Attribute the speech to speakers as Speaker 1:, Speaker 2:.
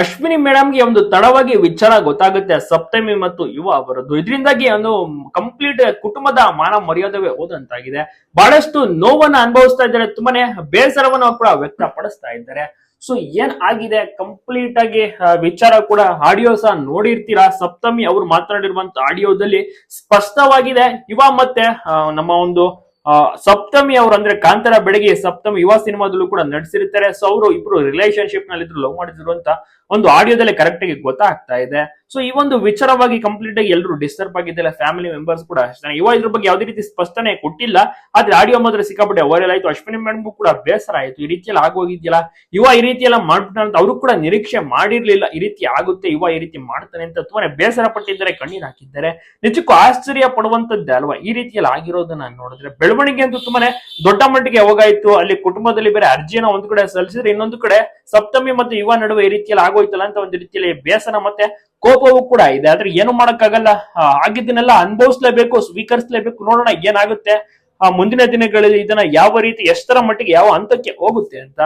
Speaker 1: ಅಶ್ವಿನಿ ಮೇಡಮ್ಗೆ ಒಂದು ತಡವಾಗಿ ವಿಚಾರ ಗೊತ್ತಾಗುತ್ತೆ ಸಪ್ತಮಿ ಮತ್ತು ಯುವ ಅವರದ್ದು. ಇದರಿಂದಾಗಿ ಒಂದು ಕಂಪ್ಲೀಟ್ ಕುಟುಂಬದ ಮಾನ ಮರ್ಯಾದವೇ ಹೋದಂತಾಗಿದೆ. ಬಹಳಷ್ಟು ನೋವನ್ನ ಅನುಭವಿಸ್ತಾ ಇದ್ದಾರೆ, ತುಂಬಾನೇ ಬೇಸರವನ್ನು ಕೂಡ ವ್ಯಕ್ತಪಡಿಸ್ತಾ ಇದ್ದಾರೆ. ಸೊ ಏನ್ ಆಗಿದೆ ಕಂಪ್ಲೀಟ್ ಆಗಿ ವಿಚಾರ ಕೂಡ ಆಡಿಯೋ ಸಹ ನೋಡಿರ್ತೀರಾ. ಸಪ್ತಮಿ ಅವರು ಮಾತನಾಡಿರುವಂತ ಆಡಿಯೋದಲ್ಲಿ ಸ್ಪಷ್ಟವಾಗಿದೆ. ಯುವ ಮತ್ತೆ ನಮ್ಮ ಒಂದು ಸಪ್ತಮಿ ಅವರು ಅಂದ್ರೆ ಕಾಂತಾರ ಬೆಳಗ್ಗೆ ಸಪ್ತಮಿ ಯುವ ಸಿನಿಮಾದಲ್ಲೂ ಕೂಡ ನಟಿಸಿರ್ತಾರೆ. ಸೊ ಅವರು ಇಬ್ರು ರಿಲೇಶನ್ಶಿಪ್ ನಲ್ಲಿ ಇದ್ರು, ಲವ್ ಮಾಡಿದ್ರು ಅಂತ ಒಂದು ಆಡಿಯೋದಲ್ಲಿ ಕರೆಕ್ಟ್ ಆಗಿ ಗೊತ್ತಾಗ್ತಾ ಇದೆ. ಸೊ ಈ ಒಂದು ವಿಚಾರವಾಗಿ ಕಂಪ್ಲೀಟ್ ಆಗಿ ಎಲ್ಲರೂ ಡಿಸ್ಟರ್ಬ್ ಆಗಿದ್ದಾರೆ, ಫ್ಯಾಮಿಲಿ ಮೆಂಬರ್ಸ್ ಕೂಡ ಅಷ್ಟೇ. ಯುವ ಇದ್ರ ಬಗ್ಗೆ ಯಾವುದೇ ರೀತಿ ಸ್ಪಷ್ಟನೆ ಕೊಟ್ಟಿಲ್ಲ, ಆದ್ರೆ ಆಡಿಯೋ ಮಾತ್ರ ಸಿಕ್ಕಾಪಟ್ಟೆ ವೈರಲ್ ಆಯ್ತು. ಅಶ್ವಿನಿ ಮೇಡಮ್ಗೂ ಕೂಡ ಬೇಸರ ಆಯ್ತು, ಈ ರೀತಿಯಲ್ಲಿ ಆಗೋಗಿದ್ಯಲ್ಲ, ಯುವ ಈ ರೀತಿ ಎಲ್ಲ ಮಾಡ್ಬಿಟ್ಟ ಅಂತ ಅವರು ಕೂಡ ನಿರೀಕ್ಷೆ ಮಾಡಿರ್ಲಿಲ್ಲ ಈ ರೀತಿ ಆಗುತ್ತೆ, ಯುವ ಈ ರೀತಿ ಮಾಡ್ತಾನೆ ಅಂತ ತುಂಬಾನೇ ಬೇಸರ ಪಟ್ಟಿದ್ದಾರೆ, ಕಣ್ಣೀರ್ ಹಾಕಿದ್ದಾರೆ. ನಿಜಕ್ಕೂ ಆಶ್ಚರ್ಯ ಪಡುವಂತದ್ದೇ ಅಲ್ವಾ ಈ ರೀತಿಯಲ್ಲಿ ಆಗಿರೋದನ್ನ ನೋಡಿದ್ರೆ. ಬೆಳವಣಿಗೆ ಅಂತೂ ತುಂಬಾನೇ ದೊಡ್ಡ ಮಟ್ಟಿಗೆ ಯಾವಾಗಾಯ್ತು, ಅಲ್ಲಿ ಕುಟುಂಬದಲ್ಲಿ ಬೇರೆ ಅರ್ಜಿನ ಒಂದು ಕಡೆ ಸಲ್ಲಿಸಿದ್ರೆ, ಇನ್ನೊಂದು ಕಡೆ ಸಪ್ತಮಿ ಮತ್ತು ಯುವ ನಡುವೆ ಈ ರೀತಿಯಲ್ಲಿ ಆಗೋಯ್ತಲ್ಲ ಅಂತ ಒಂದು ರೀತಿಯಲ್ಲಿ ಬೇಸರ ಮತ್ತೆ ಕೋಪವೂ ಕೂಡ ಇದೆ. ಆದ್ರೆ ಏನು ಮಾಡಕ್ಕಾಗಲ್ಲ, ಆಗಿದ್ದನ್ನೆಲ್ಲ ಅನುಭವಿಸ್ಲೇಬೇಕು, ಸ್ವೀಕರಿಸಲೇಬೇಕು. ನೋಡೋಣ ಏನಾಗುತ್ತೆ ಮುಂದಿನ ದಿನಗಳಲ್ಲಿ, ಇದನ್ನ ಯಾವ ರೀತಿ ಎಷ್ಟರ ಮಟ್ಟಿಗೆ ಯಾವ ಹಂತಕ್ಕೆ ಹೋಗುತ್ತೆ ಅಂತ.